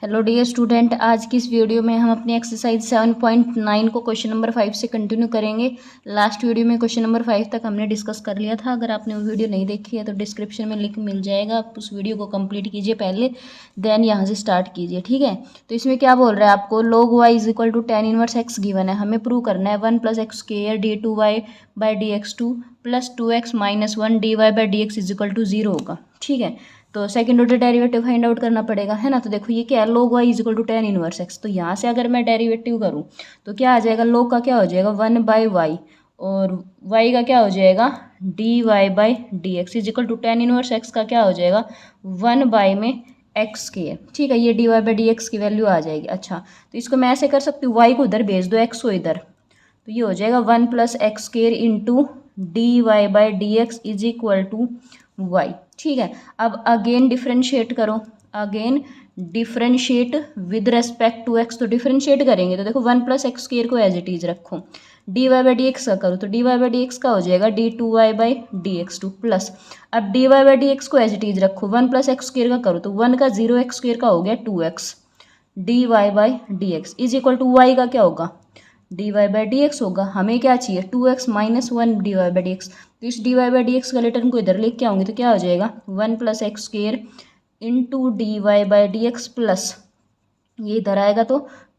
Hello dear student, आज की इस वीडियो में हम अपनी एक्सरसाइज 7.9 को क्वेश्चन नंबर 5 से कंटिन्यू करेंगे। लास्ट वीडियो में क्वेश्चन नंबर 5 तक हमने डिस्कस कर लिया था। अगर आपने वो वीडियो नहीं देखी है तो डिस्क्रिप्शन में लिंक मिल जाएगा, आप उस वीडियो को कंप्लीट कीजिए पहले, देन यहाँ से स्टार्ट कीजिए। ठीक है, तो इसमें क्या बोल रहा है आपको, log y is equal to tan inverse x given है, हमें प्रूव करना है 1 + x square d2y by dx2 plus 2x minus 1 dy by dx is equal to 0 होगा। ठीक है, तो second order derivative find out करना पड़ेगा, है ना। तो देखो ये क्या है, log y is equal to tan inverse x। तो यहाँ से अगर मैं डेरिवेटिव करूँ तो क्या आ जाएगा, log का क्या हो जाएगा 1/y और y का क्या हो जाएगा dy by d x is equal to tan inverse x का क्या हो जाएगा 1 में x स्क्वायर। ठीक है, ये dy बाई डी एक्स की वैल्यू आ जाएगी। अच्छा, तो इसको मैं ऐसे कर सकती हूँ, y को उधर भेज दो, x को इधर, तो ये हो जाएगा 1 + x square into dy by d x is equal to y. ठीक है, अब अगेन डिफ्रेंशिएट करो, again differentiate with respect to x. तो डिफ्रेंशिएट करेंगे तो देखो 1 + x स्क्वायर को एज इट इज रखो, dy बाई डी एक्स का करो तो dy बाई डी एक्स का हो जाएगा d2y by d x two plus, अब dy बाई डी एक्स को एज इट इज रखो, 1 + x स्क्वायर का करो तो 1 का 0x स्क्वायर का हो गया 2x dy by d x is equal to y का क्या होगा dy बाई डी एक्स होगा। हमें क्या चाहिए 2x minus 1 dy by d x, तो इस dy बाई डी एक्स का रिटर्न को इधर लेके आऊँगी तो क्या हो जाएगा 1 + x square into dy by d x plus, ये इधर आएगा तो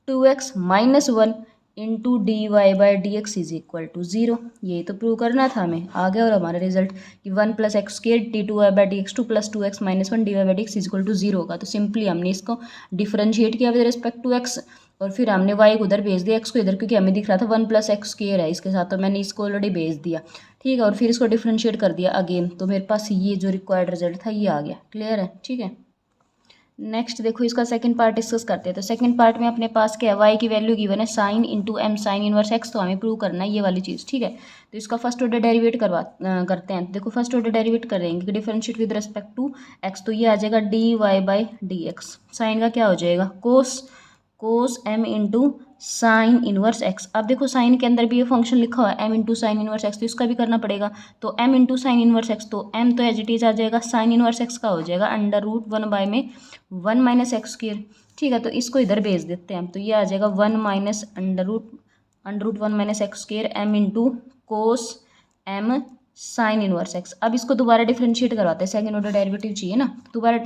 2x minus 1 into dy by d x is equal to 0। ये तो प्रूव करना था हमें, आ गया और हमारा रिजल्ट कि 1 + x square d2y by d x two plus 2x minus 1 dy by d x is equal to 0 होगा। तो सिंपली हमने इसको डिफ्रेंशिएट किया विद रिस्पेक्ट टू x और फिर हमने y को उधर भेज दिया, x को इधर, क्योंकि हमें दिख रहा था 1 + x स्क्वायर है इसके साथ, तो मैंने इसको ऑलरेडी भेज दिया। ठीक है, और फिर इसको डिफ्रेंशिएट कर दिया अगेन, तो मेरे पास ये जो रिक्वायर्ड रिजल्ट था ये आ गया। क्लियर है? ठीक है, नेक्स्ट देखो इसका सेकंड पार्ट डिस्कस करते हैं। तो सेकंड पार्ट में अपने पास क्या है, y की वैल्यू गिवन है sin into m sine inverse x, तो हमें प्रूव करना है ये वाली चीज़। ठीक है, तो इसका फर्स्ट ऑर्डर डेरिवेट करते हैं। तो देखो फर्स्ट ऑर्डर डेरिवेट करेंगे कि differentiate with respect to x, तो ये आ जाएगा dy by d x, sine का क्या हो जाएगा cos m into sine inverse x। अब देखो साइन के अंदर भी ये फंक्शन लिखा हुआ है m into sine inverse x, तो इसका भी करना पड़ेगा। तो m into sine inverse x, तो m तो एज इट इज आ जाएगा, साइन इनवर्स x का हो जाएगा √1 बाई में 1 माइनस एक्स स्क्वायर। ठीक है, तो इसको इधर भेज देते हैं, तो ये आ जाएगा 1 minus √1 minus x square m into cos m sine inverse x। अब इसको दोबारा डिफ्रेंशिएट करवाते हैं, सेकंड ऑर्डर डेरिवेटिव चाहिए ना, दोबारा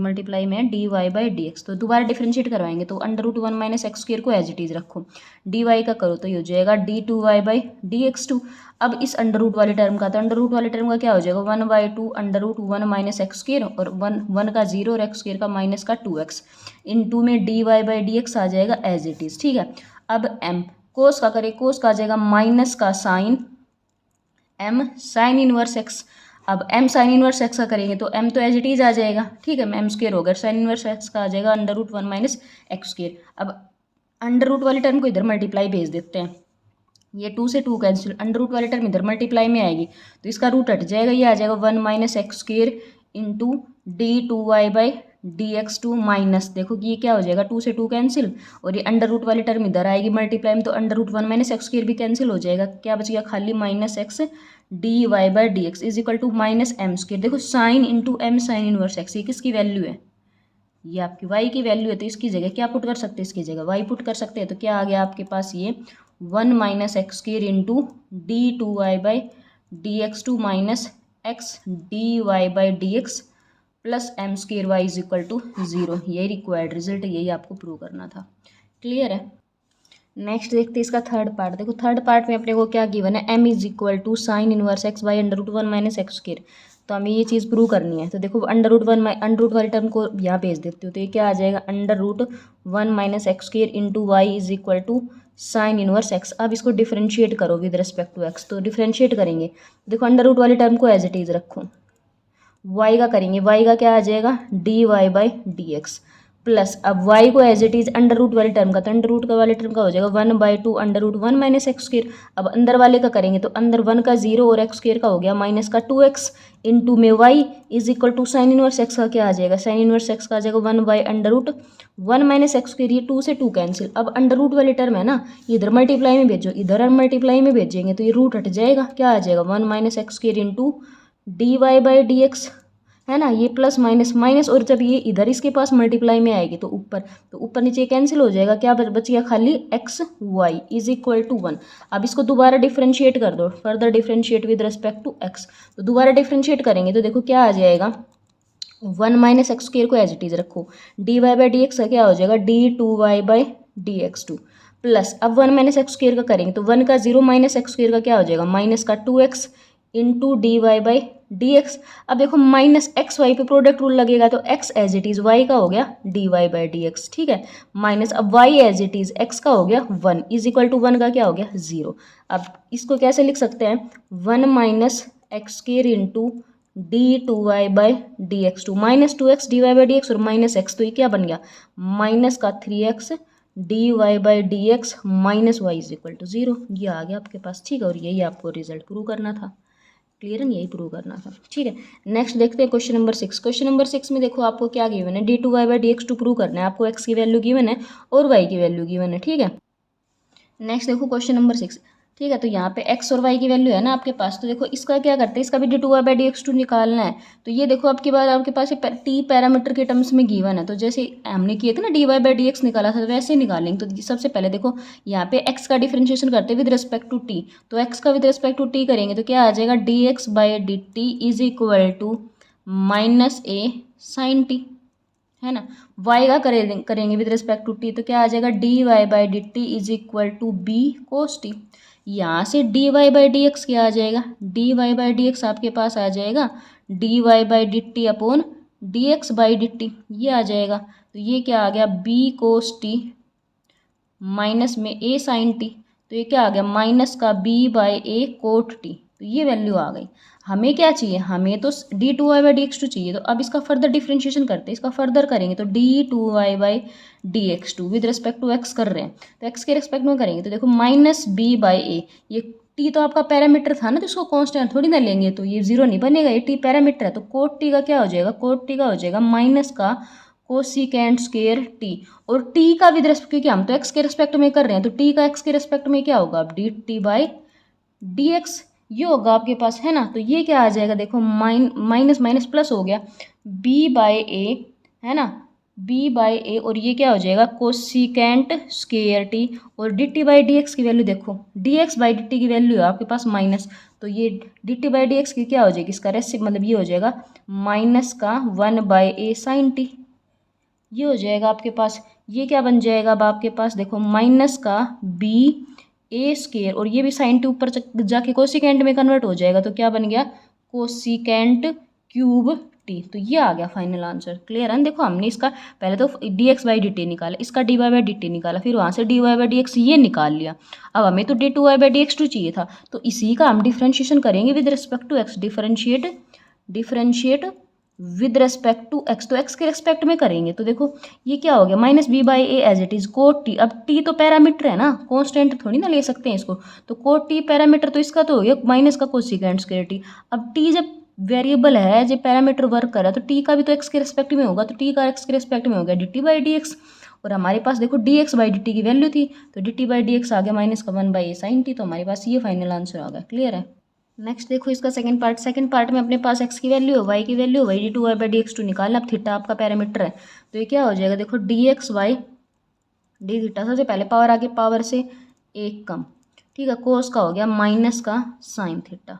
मल्टीप्लाई में dy बाई डी एक्स, तो दोबारा डिफ्रेंशिएट करवाएंगे तो √1 माइनस एक्स स्क्वायर को एज इट इज रखो, dy का करो तो ये हो जाएगा d2y by d x to. अब इस अंडर रूट वाले टर्म का, तो अंडर रूट वाले टर्म का क्या हो जाएगा 1/2 √1 माइनस एक्स स्क्वायर और 1 का 0 और एक्स स्क्वायर का माइनस का 2x इन 2 में dy बाई डी एक्स आ जाएगा एज इट इज। ठीक है, अब m कोस का करें, कोस का आ जाएगा माइनस का sine m sine inverse x। अब m साइन इनवर्स x का करेंगे तो m तो एज इट इज आ जाएगा। ठीक है, m स्क्वायर होगा, साइन इनवर्स x का आ जाएगा √1 माइनस एक्स स्क्वायर। अब अंडर रूट वाले टर्म को इधर मल्टीप्लाई भेज देते हैं, ये 2 से 2 कैंसिल, अंडर रूट वाले टर्म इधर मल्टीप्लाई में आएगी तो इसका रूट हट जाएगा, ये आ जाएगा 1 minus x square into d2y by d x two minus, देखो कि ये क्या हो जाएगा 2 से 2 कैंसिल और ये अंडर रूट वाली टर्म इधर आएगी मल्टीप्लाई में, तो √1 माइनस एक्स स्क्वायर भी कैंसिल हो जाएगा, क्या बच गया खाली minus x dy by d x is equal to minus m square. देखो sine into m sine inverse x, ये किसकी वैल्यू है, ये आपकी y की वैल्यू है, तो इसकी जगह क्या पुट कर सकते हैं, इसकी जगह y पुट कर सकते हैं। तो क्या आ गया आपके पास ये 1 minus x square into d2y by d x two minus x dy by d x plus m square y is equal to 0। यही रिक्वायर्ड रिजल्ट है, यही आपको प्रूव करना था। क्लियर है? नेक्स्ट देखते हैं इसका थर्ड पार्ट। देखो थर्ड पार्ट में अपने को क्या गिवन है, m is equal to sine inverse x by √1 minus x square, तो हमें ये चीज़ प्रूव करनी है। तो देखो अंडर रूट वाले टर्म को यहाँ भेज देते हो, तो ये क्या आ जाएगा √1 minus x square into y is equal to sine inverse x। अब इसको डिफ्रेंशिएट करो विद रिस्पेक्ट टू x, तो डिफ्रेंशिएट करेंगे, देखो अंडर रूट वाले टर्म को एज इट इज रखो, y का करेंगे, y का क्या आ जाएगा dy by d x plus, अब y को as it is under root वाले टर्म का, तो अंडर रूट का वाले टर्म का हो जाएगा 1/2 √1 माइनस एक्स स्क्वायर। अब अंदर वाले का करेंगे तो अंदर 1 का 0 और एक्स स्क्वायर का हो गया माइनस का 2x इंटू में y is equal to sine inverse x का क्या आ जाएगा, साइन इनवर्स x का आ जाएगा 1/√1 माइनस एक्स स्क्वायर, ये 2 से 2 कैंसिल। अब अंडर रूट वाले टर्म है ना, इधर मल्टीप्लाई में भेजो, इधर मल्टीप्लाई में भेजेंगे तो ये रूट हट जाएगा, क्या आ जाएगा 1 minus x square into dy by d x, है ना, ये प्लस माइनस माइनस, और जब ये इधर इसके पास मल्टीप्लाई में आएगी तो ऊपर नीचे कैंसिल हो जाएगा, क्या बच गया खाली x y is equal to 1। अब इसको दोबारा डिफ्रेंशिएट कर दो, further differentiate with respect to x, तो दोबारा डिफ्रेंशिएट करेंगे तो देखो क्या आ जाएगा, 1 माइनस एक्स स्क्र को एज इट इज रखो, d y by d x का क्या हो जाएगा d2y/dx2 प्लस, अब 1 माइनस एक्स स्क्र का करेंगे तो 1 का 0 माइनस एक्स स्क्र का क्या हो जाएगा माइनस का 2x into d y by d x. अब देखो माइनस एक्स वाई पे प्रोडक्ट रूल लगेगा तो x as it is y का हो गया d y by d x, ठीक है, माइनस अब y as it is x का हो गया 1 इज इक्वल टू 1 का क्या हो गया 0। अब इसको कैसे लिख सकते हैं, 1 minus x square into d2y/dx2 minus 2x dy by d x, और माइनस एक्स तो ये क्या बन गया माइनस का 3x dy/dx minus y is equal to 0। ये आ गया आपके पास, ठीक है, और यही आपको रिजल्ट प्रूव करना था, क्लियर है, यही प्रूव करना था, ठीक है। नेक्स्ट देखते हैं क्वेश्चन नंबर 6। क्वेश्चन नंबर 6 में देखो आपको क्या गिवन है, d2y/dx2 प्रूव करना है, आपको x की वैल्यू गिवन है और y की वैल्यू गिवन है, ठीक है। नेक्स्ट देखो क्वेश्चन नंबर 6, ठीक है, तो यहाँ पे x और y की वैल्यू है ना आपके पास, तो देखो इसका क्या करते हैं, इसका भी d2y/dx2 निकालना है। तो ये देखो आपके पास ये t पैरामीटर के टर्म्स में गिवन है, तो जैसे हमने किए थे ना dy/dx निकाला था, तो वैसे ही निकालेंगे। तो सबसे पहले देखो यहाँ पे x का डिफ्रेंशिएशन करते हैं विद रिस्पेक्ट टू t, तो x का विद रिस्पेक्ट टू t करेंगे तो क्या आ जाएगा dx/dt is equal to minus a sin t, है ना। y का करेंगे विद रिस्पेक्ट टू t, तो क्या आ जाएगा dy/dt is equal to b cos t। यहाँ से dy/dx क्या आ जाएगा, dy/dx आपके पास आ जाएगा dy/dt अपॉन dx/dt, ये आ जाएगा। तो ये क्या आ गया b cos t माइनस में a sin t, तो ये क्या आ गया माइनस का b/a cot t, तो ये वैल्यू आ गई। हमें क्या चाहिए, हमें तो d2y/dx2 चाहिए, तो अब इसका फर्दर डिफ्रेंशिएशन करते हैं, इसका फर्दर करेंगे तो d2y/dx2 with respect to x कर रहे हैं, तो x के रिस्पेक्ट में करेंगे तो देखो माइनस b/a, ये t तो आपका पैरामीटर था ना, तो इसको कांस्टेंट थोड़ी ना लेंगे, तो ये जीरो नहीं बनेगा, ये t पैरामीटर है, तो कोट t का क्या हो जाएगा, कोट t का हो जाएगा माइनस का कोसिकेंट स्क्वायर t, और t का विद रिस्पेक्ट, क्योंकि हम तो x के रिस्पेक्ट में कर रहे हैं, तो t का x के रिस्पेक्ट में क्या होगा, अब dt/dx ये होगा आपके पास, है ना। तो ये क्या आ जाएगा, देखो माइनस माइनस प्लस हो गया b/a, है ना, b/a, और ये क्या हो जाएगा कोसिकेंट स्क्वायर t, और dt/dx की वैल्यू देखो dx/dt की वैल्यू है आपके पास माइनस, तो ये dt/dx की क्या हो जाएगी, इसका रेसिप मतलब ये हो जाएगा माइनस का 1/a sin t, ये हो जाएगा आपके पास। ये क्या बन जाएगा अब आपके पास, देखो माइनस का b/a² और ये भी साइन टी ऊपर जाके कोसिकेंट में कन्वर्ट हो जाएगा, तो क्या बन गया कोसिकेंट क्यूब t, तो ये आ गया फाइनल आंसर, क्लियर है। देखो हमने इसका पहले तो dx/dt निकाला, इसका dy/dt निकाला, फिर वहाँ से dy/dx ये निकाल लिया, अब हमें तो d2y/dx2 चाहिए था, तो इसी का हम डिफ्रेंशिएशन करेंगे with respect to x, differentiate with respect to x, तो एक्स के रेस्पेक्ट में करेंगे तो देखो ये क्या हो गया minus b/a as it is cot t, अब t तो पैरामीटर है ना, कांस्टेंट थोड़ी ना ले सकते हैं इसको, तो कोट टी पैरामीटर तो इसका तो हो गया माइनस का कोसिकेंट स्क्वायर टी। अब t जब वेरिएबल है, जब पैरामीटर वर्क कर रहा है, तो t का भी तो x के रेस्पेक्ट में होगा, तो t का x के रेस्पेक्ट में हो गया dt/dx, और हमारे पास देखो dx/dt की वैल्यू थी, तो dt/dx आ गया माइनस का 1/a sin t, तो हमारे पास ये फाइनल आंसर आ गया, क्लियर है। नेक्स्ट देखो इसका सेकंड पार्ट में अपने पास x की वैल्यू है, y की वैल्यू है, dy/dx2 निकालना, अब थीटा आपका पैरामीटर है, तो ये क्या हो जाएगा, देखो dx/d थीटा, सबसे पहले पावर आगे पावर से एक कम, ठीक है, कोस का हो गया माइनस का साइन थीटा,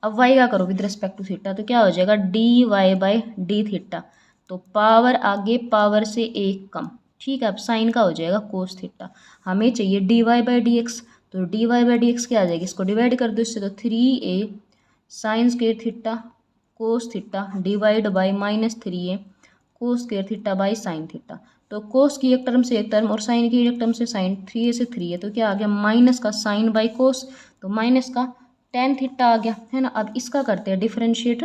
अब y का करो विद रिस्पेक्ट टू थीटा, तो क्या हो जाएगा dy/d थीटा, तो पावर आगे पावर से एक कम, ठीक है, अब साइन का हो जाएगा कोस थीटा, हमें चाहिए dy/dx, तो dy/dx क्या आ जाएगी, इसको डिवाइड कर दो इससे, तो 3a sign square theta cos theta divide by minus 3a cos square theta by sine theta, तो कोस की एक टर्म से एक टर्म और साइन की एक टर्म से साइन, 3a से 3a, तो क्या आ गया माइनस का साइन बाई कोस, तो माइनस का टेन थीटा आ गया, है ना। अब इसका करते हैं differentiate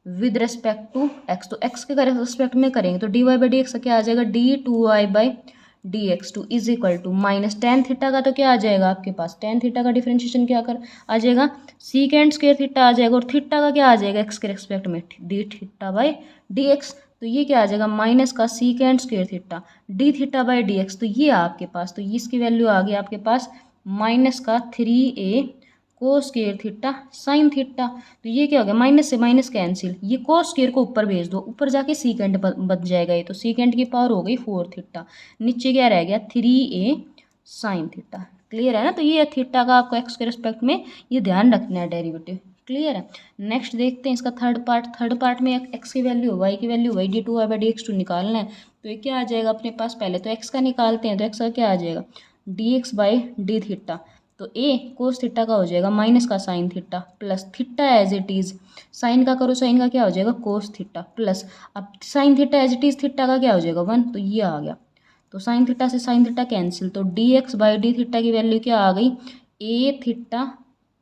with respect to x, तो एक्स के रेस्पेक्ट में करेंगे तो dy/dx का क्या आ जाएगा d2y/dx2 is equal to minus tan theta का, तो क्या आ जाएगा आपके पास टेन थीटा का डिफरेंशिएशन क्या कर आ जाएगा सीकेंड स्क्वायर थीटा आ जाएगा, और थीटा का क्या आ जाएगा एक्स के रेस्पेक्ट में d/dx, तो ये क्या आ जाएगा माइनस का सीकेंड स्क्वायर थीटा d/dx, तो ये आपके पास, तो इसकी वैल्यू आ गई आपके पास माइनस का 3a कोस स्क्वायर थीटा साइन थीटा। तो ये क्या हो गया, माइनस से माइनस कैंसिल, ये कोस स्क्वायर को ऊपर भेज दो, ऊपर जाके सीकेंड बच जाएगा ये, तो सीकेंड की पावर हो गई 4 थीटा, नीचे क्या रह गया 3a साइन थीटा। क्लियर है ना। तो ये थीटा का आपको एक्स के रिस्पेक्ट में ये ध्यान रखना है डेरिवेटिव। क्लियर है। नेक्स्ट देखते हैं इसका थर्ड पार्ट। थर्ड पार्ट में एक्स की वैल्यू वाई की value y d two y by d x two निकालना है। तो ये क्या आ जाएगा अपने पास, पहले तो एक्स का निकालते हैं, तो एक्स का क्या आ जाएगा d x by d theta. तो ए कोस थीटा का हो जाएगा माइनस का sine theta plus theta as it is, sine का करो, साइन का क्या हो जाएगा कोस थीटा प्लस, अब sine theta as it is theta का क्या हो जाएगा 1, तो ये आ गया। तो साइन थीटा से साइन थीटा कैंसिल, तो D x by d theta की वैल्यू क्या आ गई ए थीटा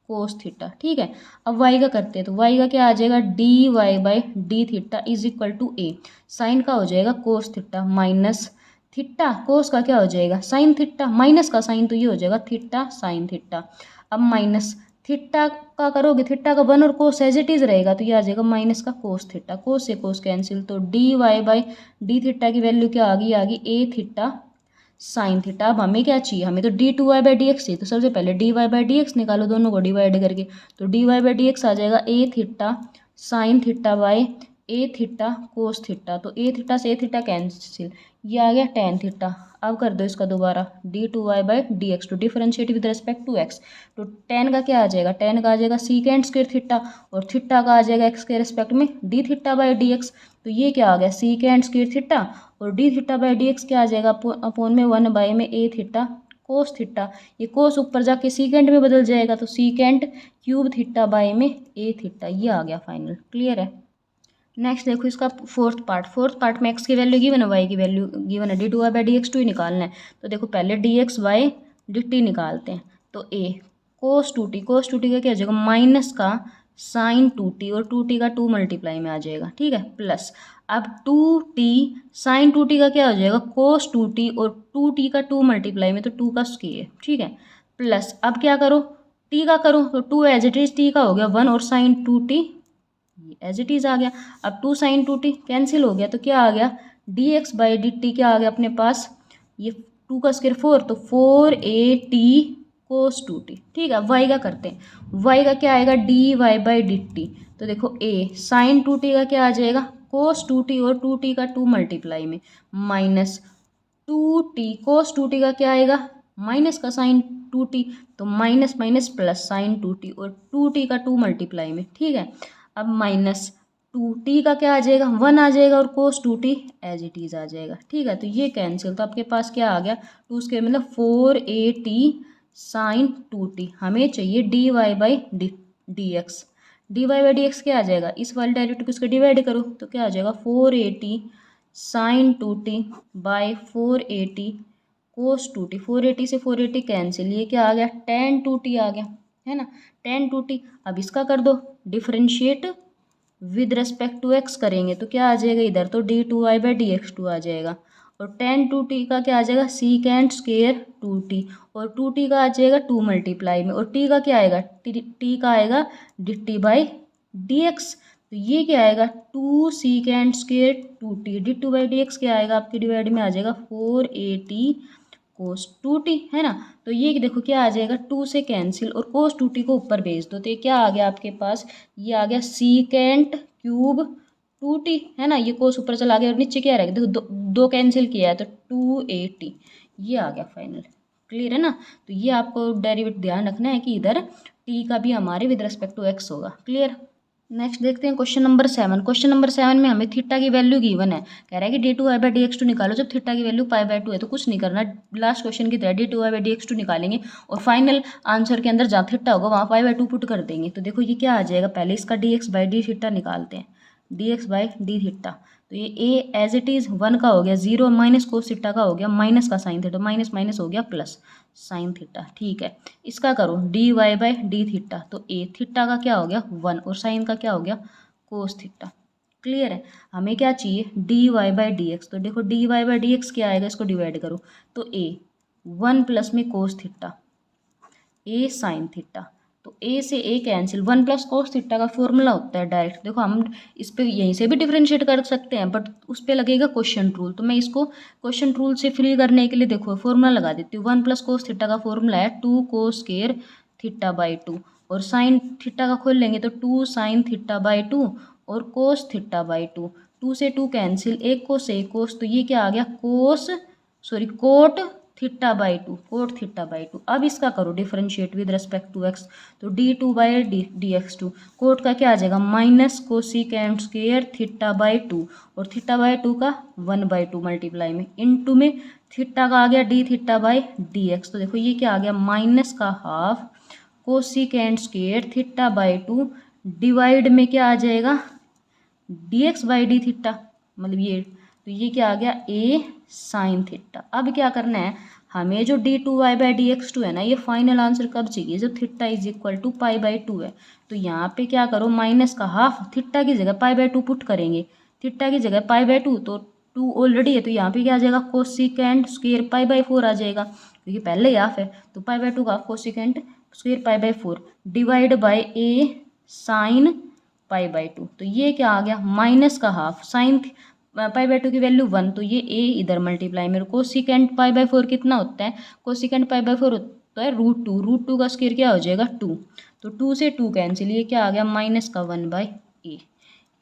कोस थीटा। ठीक है। अब वाई का करते हैं, तो वाई का क्या आ जाएगा d y by d theta is equal to a, sine का हो जाएगा cos theta minus theta cos का क्या हो जाएगा साइन थीटा, माइनस का साइन तो ये हो जाएगा थीटा साइन थीटा। अब माइनस थीटा का करोगे, थीटा का 1 और कोस एज इट इज रहेगा, तो ये आ जाएगा माइनस का कोस थीटा, कोस से कोस कैंसिल, तो d y by d theta की वैल्यू क्या आ गई ए थीटा साइन थीटा। अब हमें क्या चाहिए, हमें तो d two y by d x चाहिए, तो सबसे पहले d y by d x निकालो, दोनों को डिवाइड करके, तो d y by d x आ जाएगा a theta sine theta by a theta cos theta. तो ए थीटा से ए थीटा कैंसिल, ये आ गया टेन थीटा। अब कर दो इसका दोबारा d two y by d x two differentiate with respect to x, तो टेन का क्या आ जाएगा, टेन का आ जाएगा सीकेंड स्क्वायर थीटा और थीटा का आ जाएगा एक्स के रिस्पेक्ट में d theta by d x. तो ये क्या आ गया सीकेंड स्क्वायर थीटा और d theta by d x क्या आ जाएगा अपॉन में 1 बाई में ए थीटा कोस थीटा, ये कोस ऊपर जाके सीकेंड में बदल जाएगा, तो सीकेंड क्यूब थीटा बाई में ए थीटा, ये आ गया फाइनल। क्लियर है। नेक्स्ट देखो इसका फोर्थ पार्ट में एक्स की वैल्यू गिवन है, वाई की वैल्यू गिवन है, d two y by d x two ही निकालना है। तो देखो पहले d x y d t निकालते हैं, तो ए कोस टू टी का क्या हो जाएगा माइनस का साइन टू टी और टू टी का 2 मल्टीप्लाई में आ जाएगा। ठीक है। प्लस अब two t sine two t का क्या हो जाएगा कोस टू टी और टू टी का 2 मल्टीप्लाई में, तो 2 का स्क्वायर। ठीक है। प्लस अब क्या करो टी का करो, तो 2 एज इट इज टी का हो गया 1 और sine two t as it is आ गया। अब 2 साइन टू टी कैंसिल हो गया, तो क्या आ गया D x by d T क्या आ गया अपने पास, ये 2 का स्क्वायर 4, तो 4a t cos two T. ठीक है। वाई का करते हैं, वाई का क्या आएगा d y by d t, तो देखो ए साइन टू टी का क्या आ जाएगा कोस टू टी और टू टी का 2 मल्टीप्लाई में minus two t cos two t का क्या आएगा माइनस का साइन टू टी, तो minus minus plus sine two t और टू टी का 2 मल्टीप्लाई में। ठीक है। अब माइनस टू टी का क्या आ जाएगा 1 आ जाएगा और cos two t as it is आ जाएगा। ठीक है। तो ये कैंसिल, तो आपके पास क्या आ गया 2 स्क्वायर मतलब 4a t sine two t. हमें चाहिए d y by d x, d y by d x क्या आ जाएगा, इस वाले डेरिवेटिव को इसको डिवाइड करो, तो क्या आ जाएगा 4a t sine two t by 4a t cos two t, 4a t से 4a t कैंसिल, ये क्या आ गया tan टू टी आ गया है ना, tan टू टी। अब इसका कर दो differentiate with respect to x करेंगे, तो क्या आ जाएगा इधर तो d two y by d x two आ जाएगा और tan टू टी का क्या आ जाएगा सीकेंड स्क्वायर टू टी और टू टी का आ जाएगा 2 मल्टीप्लाई में और टी का क्या आएगा टी का आएगा d t by d x, तो ये क्या आएगा 2 secant square two t, d two by d x क्या आएगा आपके डिवाइड में आ जाएगा 4a t cos two T है ना। तो ये देखो क्या आ जाएगा 2 से कैंसिल और कोस टू टी को ऊपर भेज दो, तो ये क्या आ गया आपके पास, ये आ गया सीकेंट क्यूब टू टी है ना, ये कोस ऊपर चला गया और नीचे क्या रहेगा देखो दो कैंसिल किया है तो 2a t, ये आ गया फाइनल। क्लियर है ना। तो ये आपको डेरिवेटिव ध्यान रखना है कि इधर टी का भी हमारे विद रेस्पेक्ट टू एक्स होगा। क्लियर। नेक्स्ट देखते हैं क्वेश्चन नंबर 7। क्वेश्चन नंबर 7 में हमें थीटा की वैल्यू गिवन है, कह रहा है कि d two y by d x two निकालो जब थीटा की वैल्यू पाई बाई 2 है, तो कुछ नहीं करना, लास्ट क्वेश्चन की तरह d two y by d x two निकालेंगे और फाइनल आंसर के अंदर जहाँ थीटा होगा वहाँ पाई बाई 2 पुट कर देंगे। तो देखो ये क्या आ जाएगा, पहले इसका D x by d theta निकालते हैं, D x by d theta, तो ये ए एज इट इज़ 1 का हो गया 0 माइनस कोस थीटा का हो गया माइनस का साइन थीटा, माइनस माइनस हो गया प्लस साइन थीटा। ठीक है। इसका करो d y by d theta, तो ए थीटा का क्या हो गया 1 और साइन का क्या हो गया कोस थीटा। क्लियर है। हमें क्या चाहिए d y by d x, तो देखो d y by d x क्या आएगा, इसको डिवाइड करो, तो ए 1 प्लस में कोस थीटा ए साइन थीटा, तो ए से ए कैंसिल, 1 प्लस कोस थीटा का फॉर्मूला होता है डायरेक्ट, देखो हम इस पर यहीं से भी डिफरेंशिएट कर सकते हैं बट उस पर लगेगा क्वेश्चन रूल, तो मैं इसको क्वेश्चन रूल से फ्री करने के लिए देखो फॉर्मूला लगा देती हूँ। 1 प्लस कोस थीटा का फॉर्मूला है 2 कोस स्क्वायर थीटा बाई 2 और साइन थीटा का खोल लेंगे तो 2 साइन थीटा बाई 2 और कोस थीटा बाई 2, 2 से 2 कैंसिल, एक कोस एक कोस, तो ये क्या आ गया cot theta by 2, cot theta by 2। अब इसका करो differentiate with respect to x, तो d2 by d x two, cot का क्या आ जाएगा minus cosecant square theta by 2 और थीटा बाई 2 का 1/2 मल्टीप्लाई में इनटू में थीटा का आ गया D theta by d x, तो देखो ये क्या आ गया माइनस का half cosecant square theta by 2 divide में क्या आ जाएगा d x by d theta, मतलब ये, तो ये क्या आ गया ए साइन थीटा। अब क्या करना है हमें, जो d2y by d x to है ना, ये फाइनल आंसर कब चाहिए जब theta is equal to pi by 2 है। तो यहाँ पे क्या करो माइनस का हाफ, थीटा की जगह पाई बाई 2 पुट करेंगे, थीटा की जगह पाई बाई 2, तो 2 ऑलरेडी है तो यहाँ पे क्या आ जाएगा कोसिकेंट स्क्वायर पाई बाई 4 आ जाएगा, क्योंकि पहले ही हाफ है, तो पाई बाई 2 का half cosecant square pi by 4 divide by A sine pi by 2, तो ये क्या आ गया माइनस का हाफ साइन पाई बाई 2 की वैल्यू 1, तो ये ए इधर मल्टीप्लाई में, कोसिकेंट पाई बाई 4 कितना होता है, कोसिकेंट पाई बाई 4 होता है √2 का स्क्वायर क्या हो जाएगा 2, तो 2 से 2 कैंसिल, ये क्या आ गया माइनस का 1/a।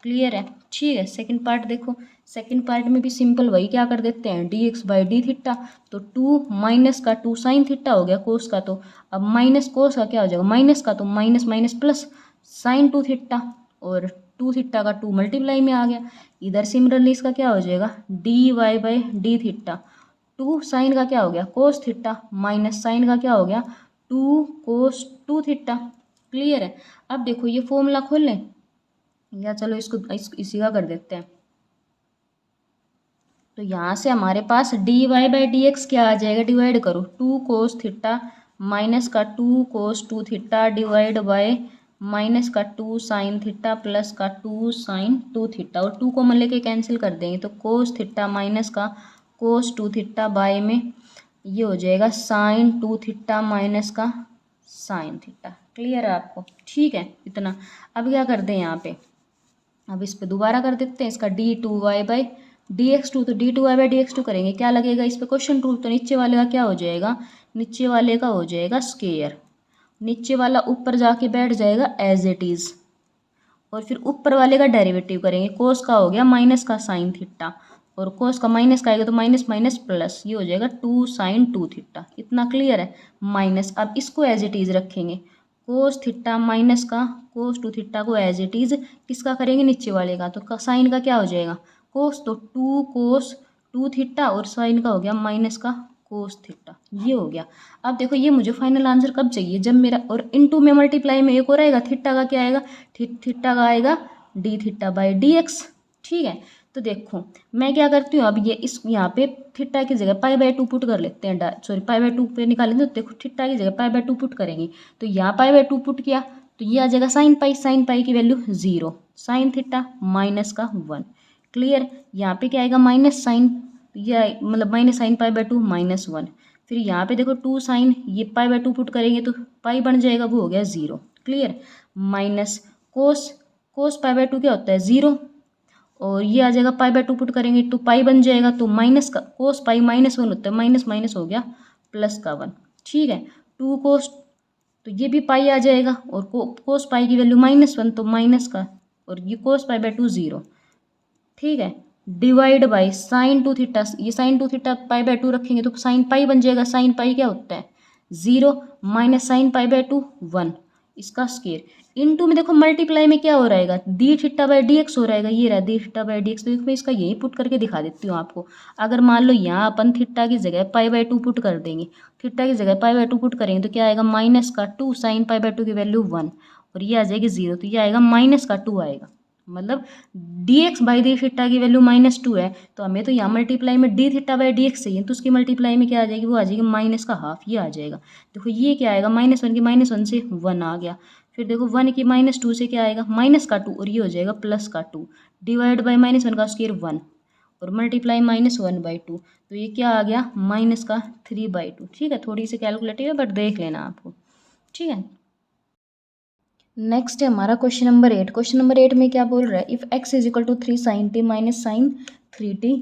क्लियर है, ठीक है। सेकंड पार्ट देखो, सेकंड पार्ट में भी सिंपल वही क्या कर देते हैं D x by d theta, तो 2 माइनस का 2 साइन थीटा हो गया कोस का, तो अब माइनस कोस का क्या हो जाएगा माइनस का, तो minus minus plus sign 2 theta और 2 थीटा का 2 मल्टीप्लाई में आ गया, इधर सिमिलरली इसका क्या हो जाएगा d y by d theta, 2 sine का क्या हो गया कोस थीटा माइनस साइन का क्या हो गया 2 कोस 2 थीटा। क्लियर है। अब देखो ये फॉर्मूला खोल लें, या चलो इसी का कर देते हैं, तो यहाँ से हमारे पास d y by d x क्या आ जाएगा, डिवाइड करो 2 कोस थीटा माइनस का 2 कोस 2 थीटा डिवाइड बाय माइनस का 2 साइन थीटा प्लस का 2 साइन 2 थीटा, और 2 कॉमन लेके कैंसिल कर देंगे, तो कोस थीटा माइनस का कोस 2 थीटा बाय में ये हो जाएगा साइन 2 थीटा माइनस का साइन थीटा। क्लियर है आपको, ठीक है इतना। अब क्या करते हैं यहाँ पे, अब इस पे दोबारा कर देते हैं, इसका d2y by d x two, तो d2y by d x to करेंगे, क्या लगेगा इस पे क्वेश्चन रूल, तो नीचे वाले का क्या हो जाएगा, नीचे वाले का हो जाएगा स्क्वायर, नीचे वाला ऊपर जाके बैठ जाएगा एज इट इज़, और फिर ऊपर वाले का डेरिवेटिव करेंगे, कोस का हो गया माइनस का साइन थीटा और कोस का माइनस का आएगा तो माइनस माइनस प्लस, ये हो जाएगा 2 साइन 2 थीटा। इतना क्लियर है, माइनस, अब इसको एज इट इज़ रखेंगे, कोस थीटा माइनस का कोस 2 थीटा को एज इट इज़ किसका करेंगे नीचे वाले का, तो साइन का क्या हो जाएगा कोस, तो 2 कोस 2 थीटा और साइन का हो गया माइनस का कोस थीटा, ये हो गया। अब देखो ये मुझे फाइनल आंसर कब चाहिए, जब मेरा, और इनटू में मल्टीप्लाई में एक और आएगा, थीटा का क्या आएगा, थीटा का आएगा d theta by d x. ठीक है, तो देखो मैं क्या करती हूँ, अब ये इस यहाँ पे थीटा की जगह पाई बाई 2 पुट कर लेते हैं, सॉरी पाई बाई 2 पे निकालेंगे, तो देखो थीटा की जगह पाई बाई 2 पुट करेंगे, तो यहाँ पाई बाई 2 पुट किया तो ये आ जाएगा साइन पाई की वैल्यू 0, साइन थीटा माइनस का 1। क्लियर, यहाँ पे क्या आएगा माइनस साइन, ये मतलब माइनस साइन पाई बाई 2 -1, फिर यहाँ पे देखो 2 साइन, ये पाई बाई 2 पुट करेंगे तो पाई बन जाएगा, वो हो गया 0। Clear, minus cos pi by 2 क्या होता है 0, और ये आ जाएगा पाई बाई 2 पुट करेंगे तो पाई बन जाएगा, तो माइनस का कोस पाई -1 होता है, माइनस माइनस हो गया प्लस का 1। ठीक है, 2 कोस, तो ये भी पाई आ जाएगा, और कोस पाई की वैल्यू -1 तो माइनस का, और ये कोस पाई बाई 2 0। ठीक है, डिवाइड बाई साइन 2 थीटा, ये साइन 2 थीटा पाई बाई 2 रखेंगे तो साइन पाई बन जाएगा, साइन पाई क्या होता है 0 माइनस साइन पाई बाई 2 1, इसका स्क्वायर इनटू में देखो मल्टीप्लाई में क्या हो रहेगा D theta by d x हो रहेगा, ये रहा D theta by d x, तो मैं इसका यही पुट करके दिखा देती हूँ आपको। अगर मान लो यहाँ अपन थीटा की जगह पाई बाई 2 पुट कर देंगे, थीटा की जगह पाई बाई 2 पुट करेंगे तो क्या आएगा माइनस का 2 साइन पाई बाई 2 की वैल्यू 1, और ये आ जाएगी 0, तो ये आएगा माइनस का 2 आएगा, मतलब D x by d theta की वैल्यू -2 है, तो हमें तो यहाँ मल्टीप्लाई में d theta by d x चाहिए, तो उसकी मल्टीप्लाई में क्या आ जाएगी, वो आ जाएगी माइनस का हाफ, ये आ जाएगा। देखो ये क्या आएगा -1 की -1 से 1 आ गया, फिर देखो 1 की -2 से क्या आएगा -2, और ये हो जाएगा +2 डिवाइड बाई -1 का स्क्वायर 1 और मल्टीप्लाई -1/2, तो ये क्या आ गया -3/2। ठीक है, थोड़ी सी कैलकुलेटिव है बट देख लेना आपको। ठीक है, नेक्स्ट है हमारा क्वेश्चन नंबर 8। क्वेश्चन नंबर 8 में क्या बोल रहा है, if x is equal to 3 sin t minus sine 3t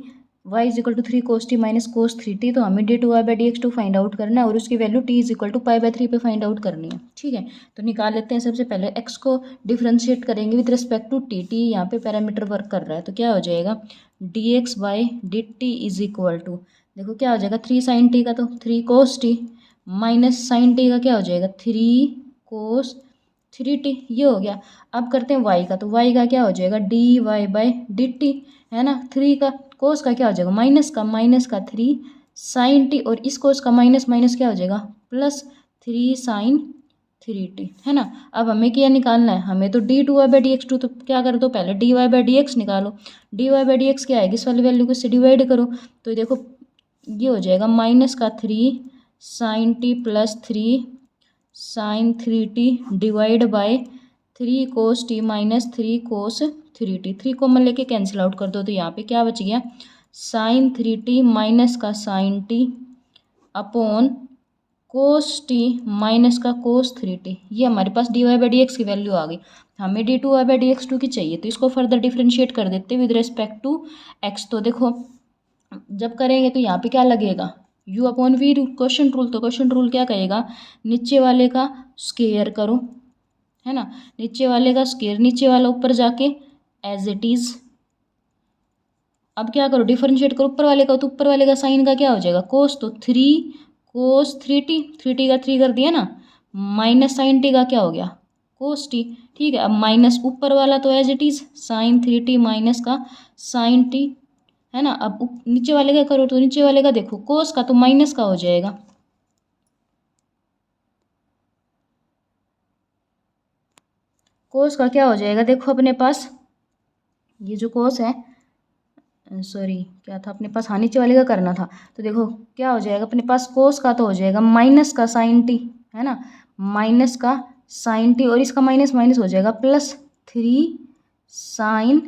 y is equal to 3 cos t minus cos 3t, तो हमें d2y/dx2 फाइंड आउट करना है और उसकी value t is equal to पाई/3 पे फाइंड आउट करनी है। ठीक है, तो निकाल लेते हैं। सबसे पहले x को डिफ्रेंशिएट करेंगे with respect to t। t यहाँ पे पैरामीटर वर्क कर रहा है, तो क्या हो जाएगा dx/dt इज इक्वल टू, देखो क्या हो जाएगा 3 sin t का, तो 3 cos t minus sin t का क्या हो जाएगा 3 cos 3t, ये हो गया। अब करते हैं y का, तो y का क्या हो जाएगा dy/dt, है ना। 3 का कोस का क्या हो जाएगा माइनस का 3 sin t, और इस कोस का माइनस माइनस क्या हो जाएगा प्लस 3 sin 3t, है ना। अब हमें क्या निकालना है, हमें तो d2y/dx2, तो क्या कर दो पहले dy/dx निकालो। dy/dx क्या आएगी, इस वाली वैल्यू को इससे डिवाइड करो, तो देखो ये हो जाएगा माइनस का 3 sin t plus 3 sin 3t divide by 3 cos t minus 3 cos 3t। 3 common लेके कैंसिल आउट कर दो, तो यहाँ पे क्या बच गया sin 3t माइनस का sin t upon cos t minus का cos 3t। ये हमारे पास dy/dx की वैल्यू आ गई। हमें d2y/dx2 की चाहिए, तो इसको फर्दर डिफ्रेंशिएट कर देते विद रिस्पेक्ट टू x। तो देखो जब करेंगे तो यहाँ पे क्या लगेगा u/v क्वेश्चन रूल, तो क्वेश्चन रूल क्या कहेगा नीचे वाले का स्क्वायर करो, है ना। नीचे वाले का स्क्वायर, नीचे वाला ऊपर जाके एज इट इज। अब क्या करो डिफरेंशिएट करो ऊपर वाले का, तो ऊपर वाले का साइन का क्या हो जाएगा कोस, तो 3 cos 3t, 3t का 3 कर दिया ना, माइनस साइन टी का क्या हो गया कोस टी। ठीक है, अब माइनस ऊपर वाला तो as it is sine 3t minus का साइन टी, है ना। अब नीचे वाले का करो, तो नीचे वाले का देखो कोस का तो माइनस का हो जाएगा, कोस का क्या हो जाएगा देखो अपने पास, ये जो कोस है सॉरी क्या था अपने पास, हाँ नीचे वाले का करना था, तो देखो क्या हो जाएगा अपने पास कोस का तो हो जाएगा माइनस का साइन टी, है ना, माइनस का साइन टी, और इसका माइनस माइनस हो जाएगा प्लस 3 साइन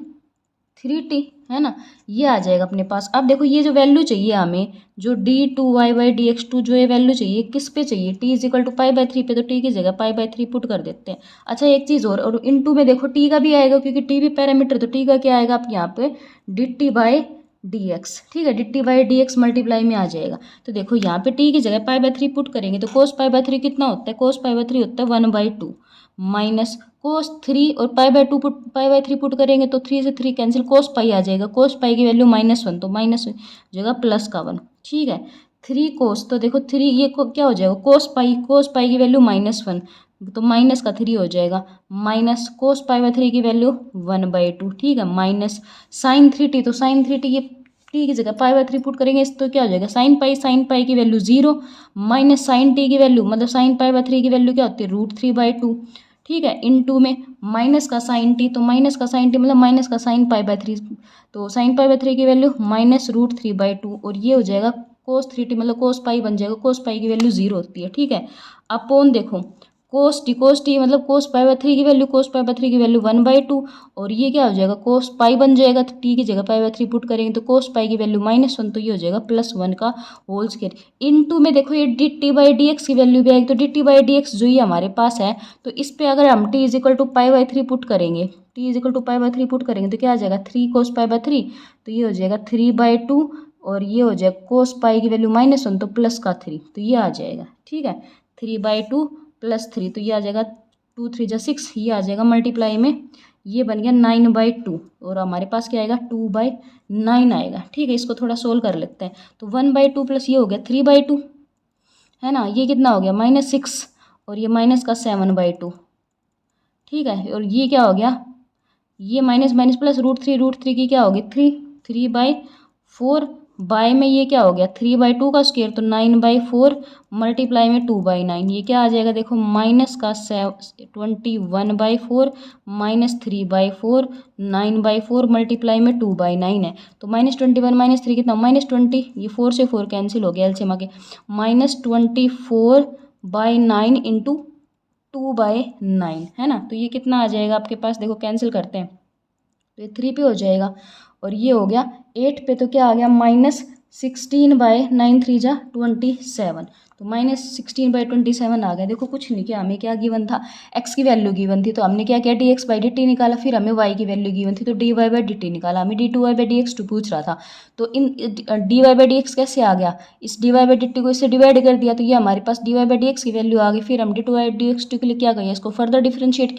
3t, है ना। ये आ जाएगा अपने पास। अब देखो ये जो वैल्यू चाहिए हमें, जो d2y/dx2 जो ये वैल्यू चाहिए किस पे चाहिए, t इज इक्वल टू पाई/3 पे, तो t की जगह पाई/3 पुट कर देते हैं। अच्छा एक चीज़ और इन टू में देखो t का भी आएगा, क्योंकि t भी पैरामीटर, तो t का क्या आएगा आप यहाँ पे dt/dx, ठीक है, dt/dx मल्टीप्लाई में आ जाएगा। तो देखो यहाँ पे t की जगह पाई/3 पुट करेंगे, तो कोस पाई/3 कितना होता है, कोस पाई/3 होता है 1/2 माइनस कोस 3, और पाई/2 पुट पाई/3 पुट करेंगे तो 3 से 3 कैंसिल, कोस पाई आ जाएगा, कोस पाई की वैल्यू -1, तो माइनस जगह प्लस का 1। ठीक है, 3 कोस, तो देखो 3 ये क्या हो जाएगा कोस पाई की वैल्यू -1, तो माइनस का 3 हो जाएगा, माइनस कोस पाई/3 की वैल्यू 1/2। ठीक है, माइनस साइन 3t, तो साइन 3t ये टी की जगह पाई/3 पुट करेंगे तो क्या हो जाएगा साइन पाई की वैल्यू 0 माइनस साइन टी की वैल्यू, मतलब साइन पाई/3 की वैल्यू क्या होती है √3/2। ठीक है, इन टू में माइनस का साइन टी, तो माइनस का साइन टी मतलब माइनस का साइन पाई/3, तो साइन पाई/3 की वैल्यू -√3/2, और ये हो जाएगा कोस 3t मतलब कोस पाई बन जाएगा, कोस पाई की वैल्यू 0 होती है। ठीक है, अपोन देखो कोस टी मतलब कोस पाई/3 की वैल्यू, कोस पाई/3 की वैल्यू 1/2, और ये क्या हो जाएगा कोस पाई बन जाएगा, तो टी की जगह पाई/3 पुट करेंगे तो कोस पाई की वैल्यू -1, तो ये हो जाएगा +1 का होल स्क्वायर। इनटू में देखो ये dt/dx की वैल्यू भी आएगी, तो dt/dx जो ये हमारे पास है, तो इस पे अगर हम t इज इक्वल टू पाई/3 पुट करेंगे, t इज इक्वल टू पाई/3 पुट करेंगे तो क्या आ जाएगा 3 cos पाई/3, तो ये हो जाएगा 3/2, और ये हो जाएगा कोस पाई की वैल्यू -1 तो प्लस का 3, तो ये आ जाएगा। ठीक है, 3/2 + 3, तो ये आ जाएगा 2 3 जा 6, ये आ जाएगा मल्टीप्लाई में, ये बन गया 9/2, और हमारे पास क्या आएगा 2/9 आएगा। ठीक है, इसको थोड़ा सोल्व कर लेते हैं, तो 1/2 प्लस ये हो गया 3/2, है ना, ये कितना हो गया -6, और ये माइनस का 7/2। ठीक है, और ये क्या हो गया, ये माइनस माइनस प्लस √3 की क्या होगी 3/4, बाय में ये क्या हो गया 3/2 का स्क्वायर, तो 9/4 मल्टीप्लाई में 2/9, ये क्या आ जाएगा देखो माइनस का 21/4 -3/4 9/4 मल्टीप्लाई में 2/9 है, तो -21 -3 कितना -20, ये 4 से 4 कैंसिल हो गया एलसीएम आके, -24/9 इंटू 2/9, है ना। तो ये कितना आ जाएगा आपके पास, देखो कैंसिल करते हैं तो ये 3 पे हो जाएगा, और ये हो गया 8 पे, तो क्या आ गया -16/9 3 जा 27, तो -16/27 आ गया। देखो कुछ नहीं किया, हमें क्या गिवन था, x की वैल्यू गिवन थी, तो हमने क्या किया, dx/dt निकाला, फिर हमें y की वैल्यू गिवन थी तो dy/dt निकाला, हमें d2y/dx2 पूछ रहा था। तो इन dy/dx कैसे आ गया, इस dy/dt को इससे डिवाइड कर दिया तो ये हमारे पास dy/dx की वैल्यू आ गई। फिर हम d2y/dx2 के लिए क्या किया, इसको फर्दर डिफरेंशिएट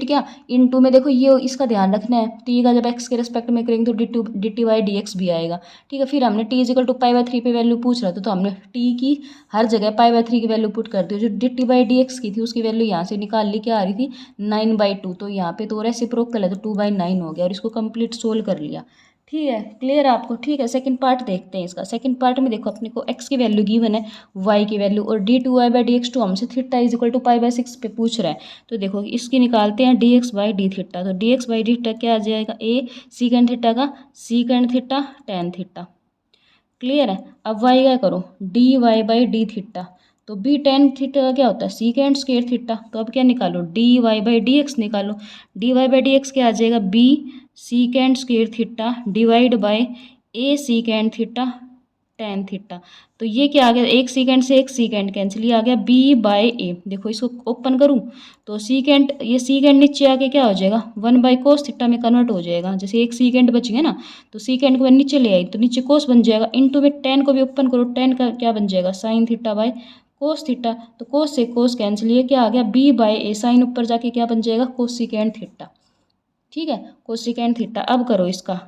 किया इनटू में। देखो ये इसका ध्यान रखना है, t का जब x के रेस्पेक्ट में करेंगे तो dt/dx भी आएगा, ठीक है। फिर हमने t = π/3 पे वैल्यू पूछ रहा था तो हमने t की हर जगह π/3 की वैल्यू पुट कर दी। जो dt/dx की थी उसकी वैल्यू यहाँ से निकाल ली, क्या आ रही थी 9/2, तो यहाँ पे तो रेसिप्रोकल है तो 2/9 हो गया और इसको कंप्लीट सोल्व कर लिया, ठीक है। क्लियर आपको, ठीक है। सेकंड पार्ट देखते हैं इसका। सेकंड पार्ट में देखो अपने को x की वैल्यू गिवन है, y की वैल्यू, और d2y/dx2 हमसे थीटा = π/6 पे पूछ रहा है। तो देखो इसकी निकालते हैं dx/d थीटा, तो dx/d थीटा क्या आ जाएगा, a सीकेंड थीटा का secant theta tan theta, clear है। अब y का करो dy/d थीटा, तो b tan थीटा का क्या होता है, सीकेंड स्क्वायर थीटा, तो अब क्या निकालो dy/dx निकालो, dy/dx क्या आ जाएगा, b सीकेंड square theta divide bye a secant theta tan theta. तो ये क्या आ गया, एक सीकेंड से एक सीकेंड कैंसिल, ये आ गया b/a। देखो इसको ओपन करूँ तो सीकेंड, ये सीकेंड नीचे आके क्या हो जाएगा 1/cos थीटा में कन्वर्ट हो जाएगा। जैसे एक सीकेंड बच गया ना, तो सीकेंड को मैं नीचे ले आई तो नीचे कोस बन जाएगा, इनटू में tan को भी ओपन करो, tan का क्या बन जाएगा sin theta by cos theta, तो कोस से कोस कैंसिल, ये क्या आ गया b/a, साइन ऊपर जाके क्या बन जाएगा कोसिकेंड थीटा, ठीक है, कोसिकेंड थीटा। अब करो इसका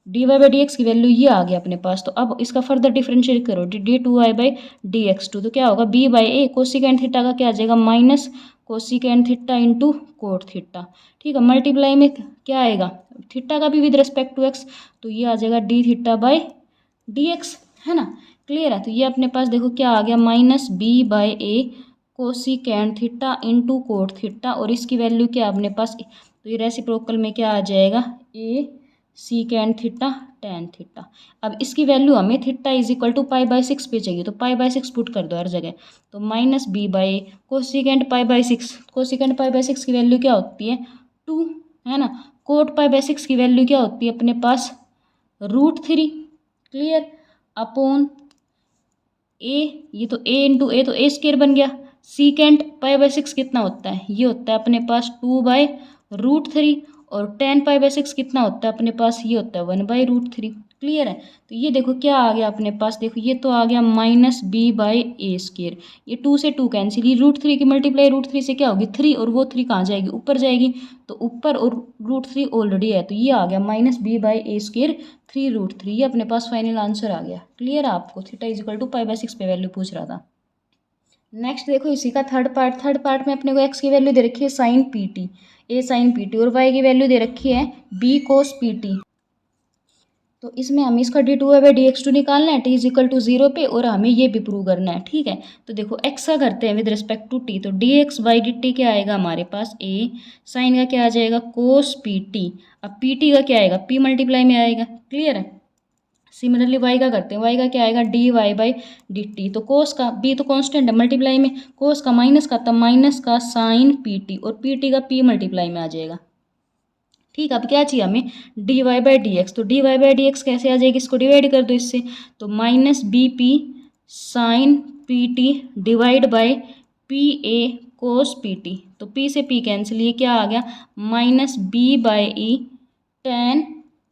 dy/dx की वैल्यू ये आ गया अपने पास, तो अब इसका फर्दर डिफरेंशिएट करो d2y/dx2, तो क्या होगा b/a, कोसिकेंड थीटा का क्या आ जाएगा minus cosecant theta into cot theta, ठीक है। मल्टीप्लाई में क्या आएगा, थीटा का भी विद रिस्पेक्ट टू x, तो ये आ जाएगा d थीटा/dx, है ना, क्लियर है। तो ये अपने पास देखो क्या आ गया -b/a cosecant theta into cot theta, और इसकी वैल्यू क्या अपने पास, तो ये रेसिप्रोकल में क्या आ जाएगा a secant theta tan theta. अब इसकी वैल्यू हमें थीटा = π/6 पे चाहिए, तो π/6 पुट कर दो हर जगह, तो -b/a कोसिकेंड π/6, कोसिकेंड π/6 की वैल्यू क्या होती है 2, है ना। कोट π/6 की वैल्यू क्या होती है अपने पास √3, क्लियर, अपॉन a, ये तो a इंटू a तो a² बन गया। सीकेंड π/6 कितना होता है, ये होता है अपने पास 2/√3, और tan π/6 कितना होता है अपने पास, ये होता है 1/√3, क्लियर है। तो ये देखो क्या आ गया अपने पास, देखो ये तो आ गया -b/a², ये 2 से 2 कैंसिल, ये √3 की मल्टीप्लाई √3 से क्या होगी 3, और वो 3 कहाँ जाएगी ऊपर जाएगी, तो ऊपर और √3 ऑलरेडी है, तो ये आ गया -b/a², 3√3, ये अपने पास फाइनल आंसर आ गया, क्लियर है आपको। थीटा = π/6 पे वैल्यू पूछ रहा था। नेक्स्ट देखो इसी का थर्ड पार्ट में अपने को x की वैल्यू दे रखी है sin pt, a sin pt, और y की वैल्यू दे रखी है b cos pt। तो इसमें हमें इसका d2y/dx2 निकालना है, t = 0 पे, और हमें ये भी प्रूव करना है, ठीक है। तो देखो x का करते हैं विद रिस्पेक्ट टू t, तो dx/dt क्या आएगा हमारे पास a, साइन का क्या आ जाएगा cos pt, अब pt का क्या आएगा p मल्टीप्लाई में आएगा, क्लियर है। सिमिलरली y का करते हैं, y का क्या आएगा dy/dt, तो कोस का b तो कांस्टेंट है मल्टीप्लाई में, कोस का माइनस का, तब माइनस का साइन pt, और pt का p मल्टीप्लाई में आ जाएगा, ठीक। अब क्या चाहिए हमें dy/dx, तो dy/dx कैसे आ जाएगी, इसको डिवाइड कर दो इससे, तो -bp sine pt divide by pa cos pt, तो p से p कैंसिल, ये क्या आ गया -b/e tan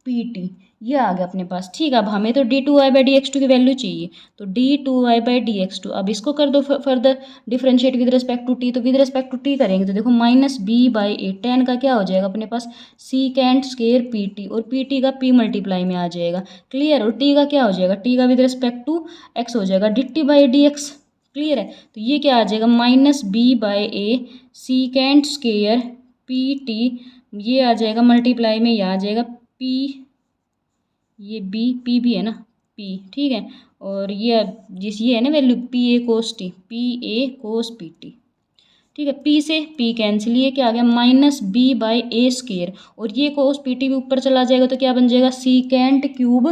pt, ये आ गया अपने पास, ठीक है। अब हमें तो d2y/dx2 की वैल्यू चाहिए, तो d2y/dx2, अब इसको कर दो further differentiate with respect to t, तो विद रिस्पेक्ट टू t करेंगे तो देखो -b/a, tan का क्या हो जाएगा अपने पास सीकेंड स्क्वायर pt, और pt का p मल्टीप्लाई में आ जाएगा, क्लियर, और t का क्या हो जाएगा, t का विद रिस्पेक्ट टू x हो जाएगा dt/dx, क्लियर है। तो ये क्या आ जाएगा -b/a सीकेंड स्क्वायर pt, ये आ जाएगा मल्टीप्लाई में, ये आ जाएगा p, ये b p भी है ना p, ठीक है, और ये है ना value pa cos t, pa cos pt, ठीक है। p से p कैंसिल, ये क्या आ गया -b/a², और ये cos pt भी ऊपर चला जाएगा तो क्या बन जाएगा सीकेंड क्यूब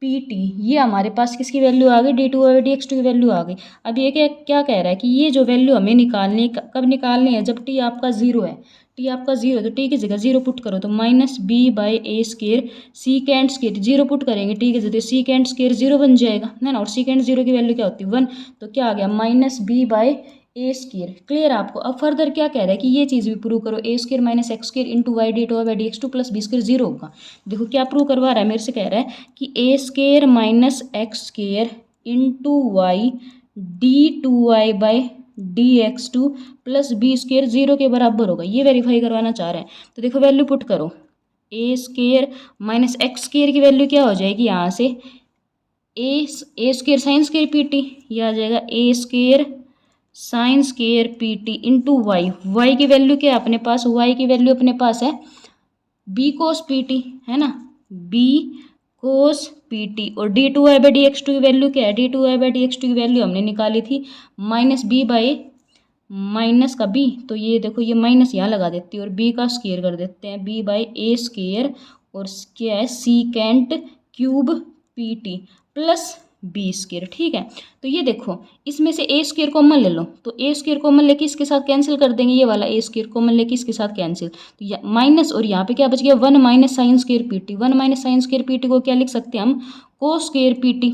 पी टी, ये हमारे पास किसकी वैल्यू आ गई, d two by d x two की वैल्यू आ गई। अब ये क्या क्या कह रहा है कि ये जो वैल्यू हमें निकालनी, कब निकालनी है, जब टी आपका जीरो है। टी आपका जीरो, तो टी की जगह जीरो पुट करो, तो minus b by a square secant square, zero put करेंगे टी की जगह, सीकेंड स्केयर जीरो बन जाएगा, है ना। और सीकेंड जीरो की वैल्यू क्या होती है, 1, तो क्या आ गया minus b by a square. Clear आपको। अब फर्दर क्या कह रहा है कि ये चीज़ भी प्रूव करो, a square minus x square into y d two by d x two plus b square zero होगा। देखो क्या प्रूव करवा रहा है, मेरे से कह रहा है कि a square minus x square into y d two y by d x two plus b square zero के बराबर होगा, ये वेरीफाई करवाना चाह रहे हैं। तो देखो वैल्यू पुट करो, a square minus x square की वैल्यू क्या हो जाएगी यहाँ से, a square sine square p t, ये आ जाएगा a square sine square p t into y, y की वैल्यू क्या है अपने पास, वाई की वैल्यू अपने पास है बी कोस पी टी, है ना, बी कोस पी टी। और d two y by d x two की वैल्यू क्या है, d two y by d x two की वैल्यू हमने निकाली थी माइनस बी बाई माइनस का बी, तो ये देखो ये माइनस यहाँ लगा देती है और बी का स्केयर कर देते हैं, बी बाई ए स्केयर, और क्या है secant cube p t plus b square. ठीक है, तो ये देखो इसमें से ए स्केयर कॉमन ले लो, तो ए स्केयर कॉमन लेके इसके साथ कैंसिल कर देंगे, ये वाला ए स्केयर कॉमन लेके इसके साथ कैंसिल, तो माइनस, और यहाँ पे क्या बच गया 1 minus sign square p T, 1 minus sign square p t को क्या लिख सकते हैं हम, cos square p T,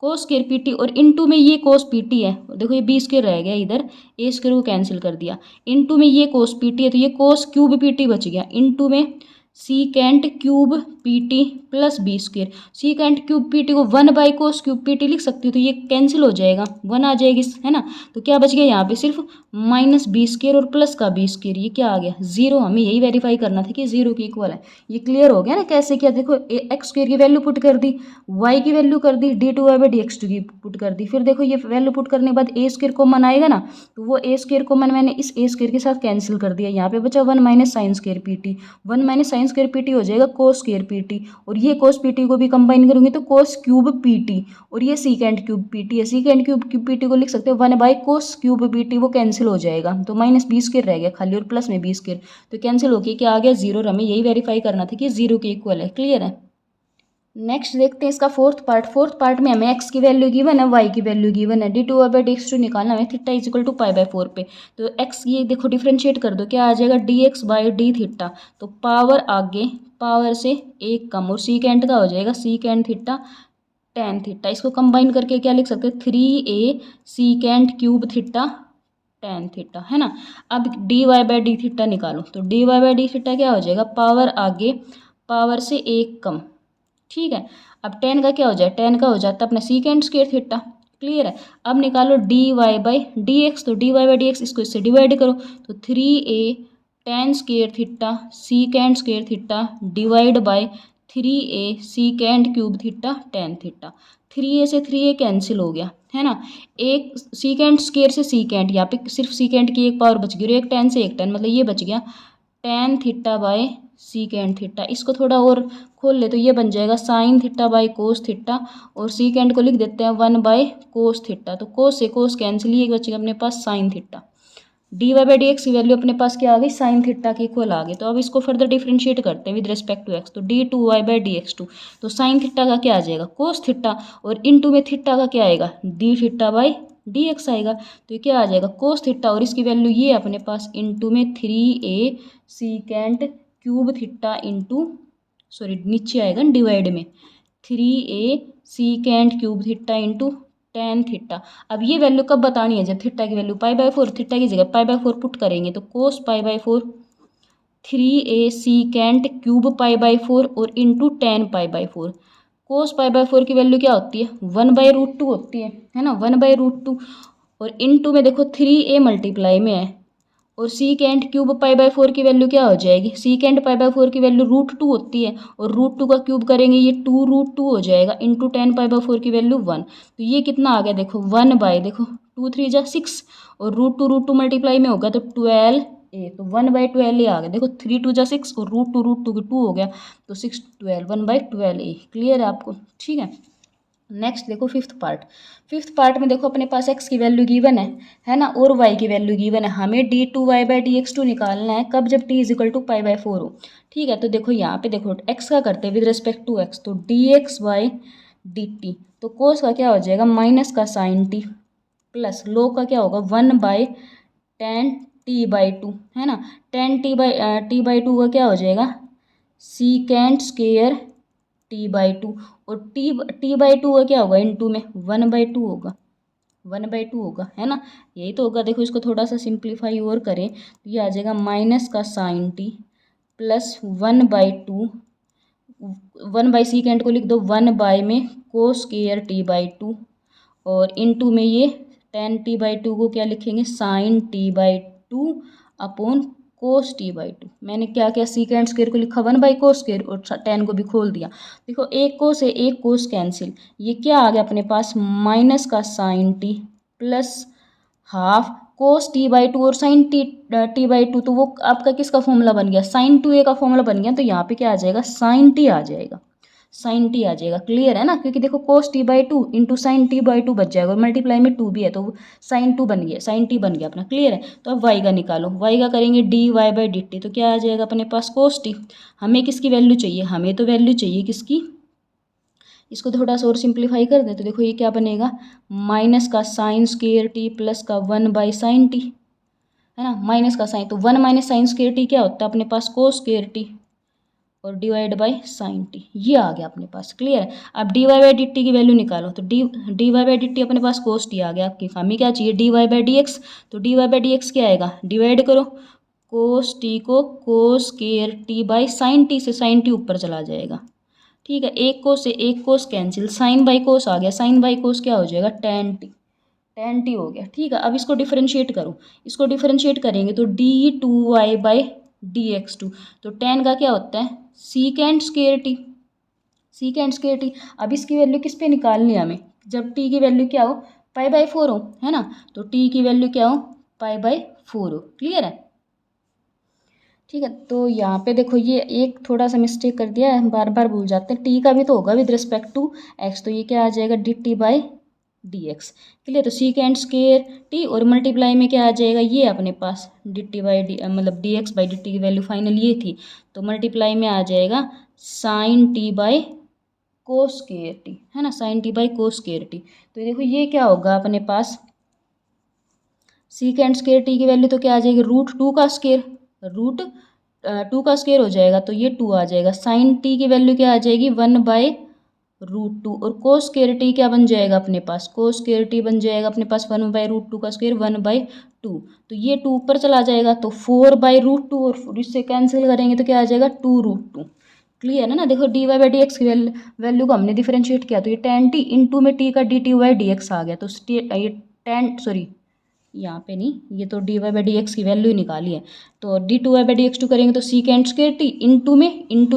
cos square p t, और इनटू में ये कोस पी टी है, देखो ये बी स्केयर रह गया इधर, ए स्केयर को कैंसिल कर दिया, इनटू में ये कोस पी टी है, तो ये कोस क्यूब पी टी बच गया, इनटू में secant cube p t plus b square, secant cube p t को 1 by cos cube p t लिख सकती हो, तो ये कैंसिल हो जाएगा, 1 आ जाएगी, है ना। तो क्या बच गया यहाँ पे सिर्फ माइनस बी स्केयर और प्लस का बी स्केयर, ये क्या आ गया जीरो, हमें यही वेरीफाई करना था कि जीरो की इक्वल है। ये क्लियर हो गया ना कैसे किया, देखो एक्स स्केयर की वैल्यू पुट कर दी, वाई की वैल्यू कर दी, d two y by d x two की पुट कर दी, फिर देखो ये वैल्यू पुट करने के बाद ए स्केयर कॉमन आएगा ना, तो वो ए स्केयर कॉमन मैंने इस ए स्केयर के साथ कैंसिल कर दिया, यहाँ पे बचा 1 minus sign square p T, 1 minus sign square p T हो जाएगा कोस स्केयर पी टी, और ये कोस पी टी को भी कंबाइन करूंगी तो कोस क्यूब पी टी, और ये सीकेंड क्यूब पी टी है, सीकेंड क्यूब पी टी को लिख सकते हो 1 by cos cube p T, वो कैंसिल हो जाएगा, तो माइनस बी स्केयर रह गया खाली और प्लस में बी स्केयर, तो कैंसिल होके क्या आ गया जीरो, और हमें यही वेरीफाई करना था कि जीरो के इक्वल है। क्लियर है। नेक्स्ट देखते हैं इसका फोर्थ पार्ट। फोर्थ पार्ट में हमें एक्स की वैल्यू गिवन है, वाई की वैल्यू गिवन है, d two by d x two निकालना है, theta is equal to pi by 4 पे, तो एक्स ये देखो डिफ्रेंशिएट कर दो, क्या आ जाएगा d x by d theta, तो पावर आगे पावर से एक कम, और सीकेंड का हो जाएगा सीकेंड थीटा टेन थीटा, इसको कंबाइन करके क्या लिख सकते हैं 3a secant cube theta tan theta, है ना। अब d y by d theta निकालो, तो d y by d theta क्या हो जाएगा, पावर आगे पावर से एक कम, ठीक है। अब टेन का क्या हो जाए, टेन का हो जाता है अपना सीकेंड स्क्वायर थीटा। क्लियर है। अब निकालो d y by d x, तो d y by d x इसको इससे डिवाइड करो, तो 3a tan square theta secant square theta divide by 3a secant cube theta tan theta, 3a से 3a कैंसिल हो गया, है ना। एक सीकेंड स्क्वायर से सीकेंड, यहाँ पे सिर्फ सीकेंड की एक पावर बच गई, और एक टेन से एक टेन, मतलब ये बच गया tan theta by secant theta. इसको थोड़ा और खोल ले तो ये बन जाएगा sine theta by cos theta, और सीकेंड को लिख देते हैं 1 बाई कोस थीटा, तो कोस से कोस कैंसिल, ये बचेगा अपने पास sine theta. D y by d x की वैल्यू अपने पास क्या आ गई, साइन थीटा की इक्वल आ गई। तो अब इसको फर्दर डिफ्रेंशिएट करते हैं विद रिस्पेक्ट टू एक्स, तो d two y by d x two, तो साइन थीटा का क्या आ जाएगा कोस थीटा, और इनटू में थीटा का क्या आएगा d theta by d x आएगा, तो ये क्या आ जाएगा कोस थीटा, और इसकी वैल्यू ये अपने पास इनटू में 3a secant cube theta into, sorry नीचे आएगा डिवाइड में 3a secant cube theta into tan theta. अब ये वैल्यू कब बतानी है, जब थीटा की वैल्यू पाई बाई 4, थीटा की जगह पाई बाई 4 पुट करेंगे, तो cos pi by 4 3a secant cube pi by 4 और into tan pi by 4। Cos pi by 4 की वैल्यू क्या होती है 1 बाई रूट टू होती है ना, 1 बाई रूट टू, और इनटू में देखो 3a मल्टीप्लाई में है, और सीकेंड क्यूब पाई बाई 4 की वैल्यू क्या हो जाएगी, सीकेंड पाई बाई 4 की वैल्यू रूट टू होती है, और रूट टू का क्यूब करेंगे ये 2 रूट टू हो जाएगा, इंटू टेन पाई बाई 4 की वैल्यू 1, तो ये कितना आ गया देखो 1 बाई देखो 2 3 जा 6, और रूट टू मल्टीप्लाई में होगा तो 12a, तो 1 बाई 12a आ गया, देखो 3 2 जा 6 और रूट टू की 2 हो गया, तो 6 12 1 बाई 12a। क्लियर है आपको, ठीक है। नेक्स्ट देखो फिफ्थ पार्ट में देखो अपने पास x की वैल्यू गिवन है ना, और y की वैल्यू गिवन है। हमें d2y/dx2 निकालना है कब, जब t इजिकल टू π/4 हो। ठीक है, तो देखो यहाँ पे देखो x का करते हैं विद रिस्पेक्ट टू x, तो dx/dt, तो कोस का क्या हो जाएगा माइनस का साइन t, प्लस log का क्या होगा 1/tan t/2 है ना। tan t/2 का क्या हो जाएगा सीकेंड स्क्वायर t/2, और t/2 का क्या होगा इंटू में 1/2 होगा, 1/2 होगा है ना, यही तो होगा। देखो इसको थोड़ा सा सिंप्लीफाई और करें तो ये आ जाएगा माइनस का साइन t प्लस 1/2, 1/सीकेंड को लिख दो 1 में कोस स्क्वायर t/2, और इनटू में ये tan t/2 को क्या लिखेंगे साइन t/2 अपॉन कोस t/2। मैंने क्या किया सीकेंड स्क्वायर को लिखा 1/कोस स्क्वायर और tan को भी खोल दिया। देखो एक कोस है एक कोस कैंसिल, ये क्या आ गया अपने पास माइनस का साइन t प्लस हाफ कोस t/2 और साइन t/2, तो वो आपका किसका फॉर्मूला बन गया साइन 2a का फॉर्मूला बन गया, तो यहाँ पे क्या आ जाएगा साइन t आ जाएगा, साइन टी आ जाएगा। क्लियर है ना, क्योंकि देखो कोस t/2 इंटू साइन t/2 बच जाएगा, और मल्टीप्लाई में 2 भी है तो साइन 2 बन गया, साइन t बन गया अपना। क्लियर है, तो अब y का निकालो, y का करेंगे dy/dt, तो क्या आ जाएगा अपने पास कोस t। हमें किसकी वैल्यू चाहिए, हमें तो वैल्यू चाहिए किसकी, इसको थोड़ा सा और सिंप्लीफाई कर दे तो देखो ये क्या बनेगा माइनस का साइन स्क्वायर t प्लस का 1/साइन t है ना, माइनस का साइन, तो 1 माइनस साइन स्क्वायर t क्या होता है अपने पास कोस स्क्वायर t, और डिवाइड बाई साइन टी, ये आ गया अपने पास। क्लियर है, अब dy/dt की वैल्यू निकालो, तो dy/dt अपने पास कोस टी आ गया। आपकी हमें क्या चाहिए dy/dx, तो dy/dx क्या आएगा डिवाइड करो कोस टी को cos square t by sine t से, साइन टी ऊपर चला जाएगा। ठीक है, एक कोस से एक cos cancel, sine by cos आ गया, साइन बाई कोस क्या हो जाएगा tan टी, tan टी हो गया। ठीक है, अब इसको डिफरेंशिएट करो, इसको डिफरेंशिएट करेंगे तो d2y/dx2, तो tan का क्या होता है secant square T, secant square T. अब इसकी वैल्यू किस पे निकालनी है हमें, जब t की वैल्यू क्या हो π/4 हो है ना, तो t की वैल्यू क्या हो π/4 हो। क्लियर है, ठीक है, तो यहाँ पे देखो ये एक थोड़ा सा मिस्टेक कर दिया है, बार बार भूल जाते हैं, टी का भी तो होगा विद रिस्पेक्ट टू एक्स, तो ये क्या आ जाएगा dt/dx। क्लियर, तो सीकेंड स्क्वायर टी और मल्टीप्लाई में क्या आ जाएगा ये अपने पास dt/d मतलब dx/dt की वैल्यू फाइनल ये थी, तो मल्टीप्लाई में आ जाएगा साइन t/कोस स्क्वायर टी है ना, साइन t/कोस स्क्वायर टी। तो देखो ये क्या होगा अपने पास सीकेंड स्क्वायर टी की वैल्यू तो क्या आ जाएगी √2 का स्क्वायर, √2 का स्क्वायर हो जाएगा तो ये 2 आ जाएगा। साइन टी की वैल्यू क्या आ जाएगी 1/√2, और कोस स्क्वायर टी क्या बन जाएगा अपने पास, कोस स्क्वायर टी बन जाएगा अपने पास 1/√2 का स्क्वायर 1/2, तो ये 2 ऊपर चला जाएगा तो 4/√2, और इससे कैंसिल करेंगे तो क्या आ जाएगा 2√2। क्लियर है ना, देखो dy/dx की वैल्यू को हमने डिफरेंशिएट किया तो ये tan t इंटू में t का dt/dx आ गया, तो ये tan सॉरी यहाँ पे नहीं, ये तो dy/dx की वैल्यू ही निकाली है, तो d2y/dx2 करेंगे तो सीकेंड स्क्वायर टी इंटू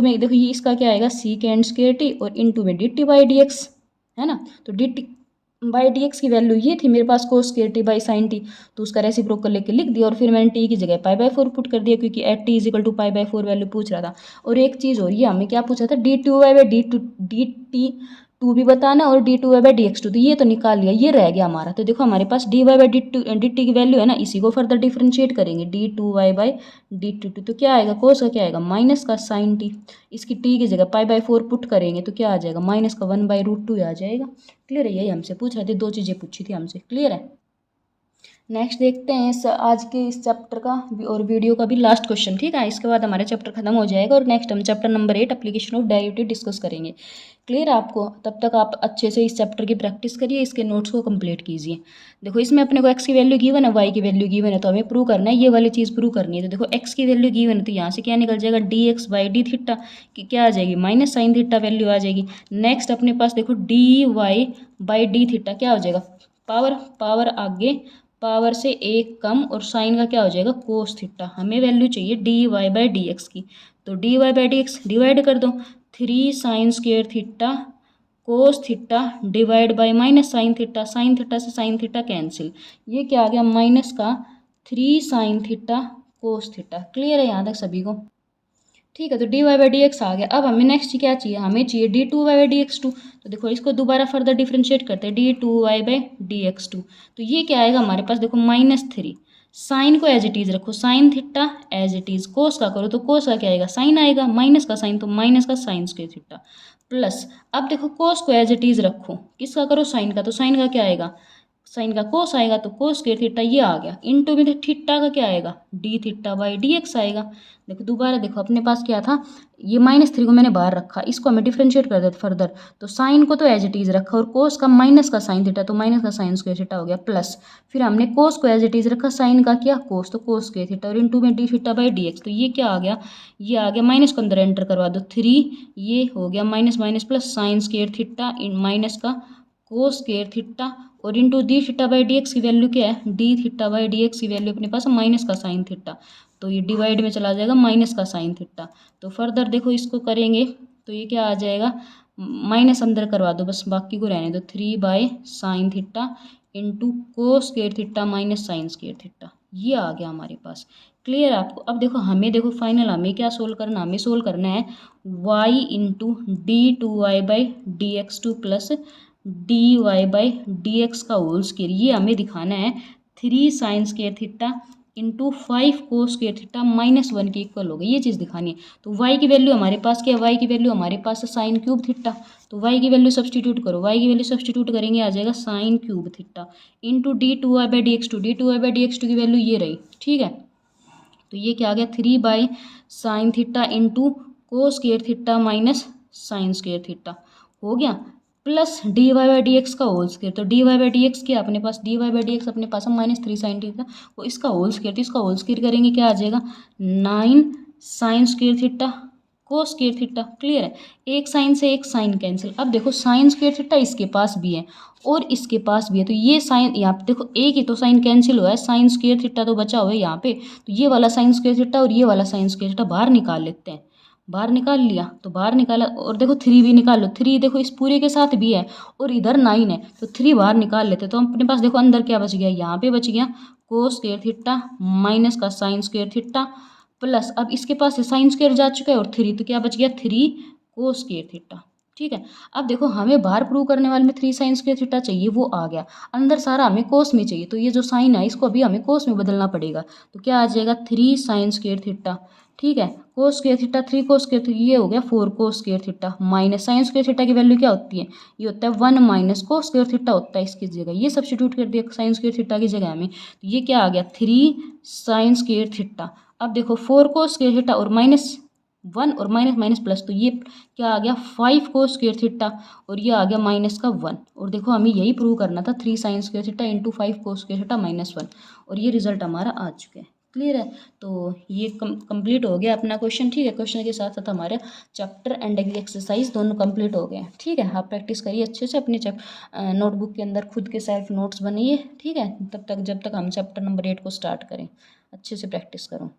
में देखो ये इसका क्या आएगा सीकेंड स्क्वायर टी और इंटू में dt/dx है ना, तो dt/dx की वैल्यू ये थी मेरे पास cos square t by sine t, तो उसका रेसिप्रोकल लेके लिख दिया, और फिर मैंने t की जगह π/4 पुट कर दिया क्योंकि at t is equal to π/4 value पूछ रहा था। और एक चीज़ और ये हमें क्या पूछा था dt2 भी बताना और d2y/dx2, तो ये तो निकाल लिया, ये रह गया हमारा। तो देखो हमारे पास dy/dt की वैल्यू है ना, इसी को फर्दर डिफरेंशिएट करेंगे d2y/dt2, तो क्या आएगा कोस का क्या आएगा माइनस का साइन टी, इसकी t की जगह π/4 पुट करेंगे तो क्या आ जाएगा माइनस का 1/√2 आ जाएगा। क्लियर है, यही हमसे पूछ रहे थे, दो चीज़ें पूछी थी हमसे। क्लियर है, नेक्स्ट देखते हैं आज के इस चैप्टर का और वीडियो का भी लास्ट क्वेश्चन। ठीक है, इसके बाद हमारा चैप्टर खत्म हो जाएगा और नेक्स्ट हम chapter number 8 application of derivative discuss करेंगे। क्लियर है आपको, तब तक आप अच्छे से इस चैप्टर की प्रैक्टिस करिए, इसके नोट्स को कंप्लीट कीजिए। देखो इसमें अपने को x की वैल्यू गिवन है, y की वैल्यू गिवन है, तो हमें प्रूव करना है, ये वाली चीज़ प्रूव करनी है। तो देखो x की वैल्यू गिवन है तो यहाँ से क्या निकल जाएगा dx/d थीटा की क्या आ जाएगी माइनस साइन थीटा वैल्यू आ जाएगी। नेक्स्ट अपने पास देखो dy/d थीटा क्या हो जाएगा पावर आगे पावर से एक कम और साइन का क्या हो जाएगा कोस थीटा। हमें वैल्यू चाहिए dy/dx की, तो dy/dx डिवाइड कर दो 3 sine square theta cos theta divide by minus sine theta से साइन थीटा कैंसिल, ये क्या आ गया माइनस का 3 sine theta cos theta. Clear है यहाँ तक सभी को। ठीक है, तो d y by d x आ गया। अब हमें नेक्स्ट क्या चाहिए, हमें चाहिए d two y by d x two. तो देखो इसको दोबारा फर्दर डिफ्रेंशिएट करते हैं, d two y by d x two. तो ये क्या आएगा हमारे पास, देखो -3। साइन को एज इट इज़ रखो, sine theta as it is. Cos का करो तो कोस का क्या आएगा, साइन आएगा, माइनस का साइन तो माइनस का साइन स्क्वायर थीटा प्लस। अब देखो कोस को एज इट इज़ रखो, किसका करो, साइन का, तो साइन का क्या आएगा, साइन का कोस आएगा, तो कोस स्क्वायर थीटा ये आ गया। इनटू में थीटा का क्या आएगा, d theta by d x आएगा। देखो दोबारा देखो अपने पास क्या था, ये -3 को मैंने बाहर रखा, इसको हमें डिफ्रेंशिएट कर देते फर्दर। तो साइन को तो एज इट इज़ रखा, और कोस का माइनस का साइन थीटा, तो माइनस का साइन स्क्वायर थीटा हो गया प्लस। फिर हमने कोस को एज इट इज़ रखा, साइन का क्या, कोस, तो कोस स्क्वायर थीटा, और इनटू में d theta by d x. तो ये क्या आ गया, ये आ गया, माइनस को अंदर एंटर करवा दो, 3, ये हो गया minus minus plus sine square theta in minus का कोस स्क्वायर थीटा, और into d theta by d x की वैल्यू क्या है, d theta by d x की वैल्यू अपने पास माइनस का साइन थीटा, तो ये डिवाइड में चला जाएगा माइनस का साइन थीटा। तो फर्दर देखो इसको करेंगे तो ये क्या आ जाएगा, माइनस अंदर करवा दो बस, बाकी को रहने दो, 3 by sine theta into cos square theta minus sine square theta, ये आ गया हमारे पास। क्लियर है आपको। अब देखो हमें, देखो फाइनल हमें क्या सोल्व करना, हमें सोल्व करना है y into d two y by d x two plus d y by d x का होल स्क्वायर, ये हमें दिखाना है 3 sine square theta into 5 cos square theta -1 के इक्वल हो गई, ये चीज़ दिखानी है। तो y की वैल्यू हमारे पास क्या है, y की वैल्यू हमारे पास है साइन क्यूब थीटा। तो y की वैल्यू सब्सटीट्यूट करो, y की वैल्यू सब्सटीट्यूट करेंगे आ जाएगा sine cube theta into d two y by d x two, d two y by d x two की वैल्यू ये रही, ठीक है। तो ये क्या आ गया, 3 by sine theta into cos square theta minus sine square theta हो गया, plus d y by d x का होल स्क्वायर। तो d y by d x क्या अपने पास, d y by d x अपने पास है -3 साइन थीटा, वो इसका होल स्क्वायर, तो इसका होल स्क्वायर करेंगे क्या आ जाएगा, 9 साइन स्क्वायर थीटा कोस स्क्वायर थीटा। क्लियर है, एक साइन से एक साइन कैंसिल। अब देखो साइन स्क्वायर थीटा इसके पास भी है और इसके पास भी है, तो ये साइन यहाँ पे देखो एक ही तो साइन कैंसिल हुआ है, साइन स्क्वायर थीटा तो बचा हुआ है यहाँ पे, तो ये वाला साइन स्क्वायर थीटा और ये वाला साइन स्क्वायर थीटा बाहर निकाल लेते हैं। बाहर निकाल लिया, तो बाहर निकाला, और देखो 3 भी निकाल लो, 3 देखो इस पूरे के साथ भी है और इधर 9 है, तो 3 बाहर निकाल लेते, तो अपने पास देखो अंदर क्या बच गया, यहाँ पे बच गया कोस स्क्वायर थीटा माइनस का साइन स्क्वायर थीटा प्लस, अब इसके पास साइन स्क्वायर जा चुका है और 3, तो क्या बच गया 3 कोस स्क्वायर थीटा। ठीक है, अब देखो हमें बाहर प्रूव करने वाले में 3 साइन स्क्वायर थीटा चाहिए, वो आ गया, अंदर सारा हमें कोस में चाहिए, तो ये जो साइन है इसको अभी हमें कोस में बदलना पड़ेगा, तो क्या आ जाएगा 3 साइन स्क्वायर थीटा। ठीक है, कोस स्क्वायर थीटा 3 कोस स्क्वायर थीटा, ये हो गया 4 कोस square theta minus sine square theta की वैल्यू क्या होती है, ये होता है 1 माइनस कोस स्क्वायर थीटा होता है, इसकी जगह ये सब्स्टिट्यूट कर दिया साइन स्क्वायर थीटा की जगह में, तो ये क्या आ गया 3 साइन स्क्वायर थीटा। अब देखो 4 कोस स्क्वायर थीटा और -1 और माइनस माइनस प्लस, तो ये क्या आ गया 5 कोस स्क्वायर थीटा और ये आ गया -1, और देखो हमें यही प्रूव करना था 3 sine square theta into 5 cos square theta -1, और ये रिजल्ट हमारा आ चुका है। क्लियर है, तो ये कंप्लीट हो गया अपना क्वेश्चन। ठीक है, क्वेश्चन के साथ साथ हमारे चैप्टर एंड एक्सरसाइज दोनों कंप्लीट हो गए। ठीक है, आप प्रैक्टिस करिए अच्छे से, अपने नोटबुक के अंदर खुद के सेल्फ नोट्स बनाइए। ठीक है, तब तक जब तक हम चैप्टर नंबर 8 को स्टार्ट करें, अच्छे से प्रैक्टिस करो।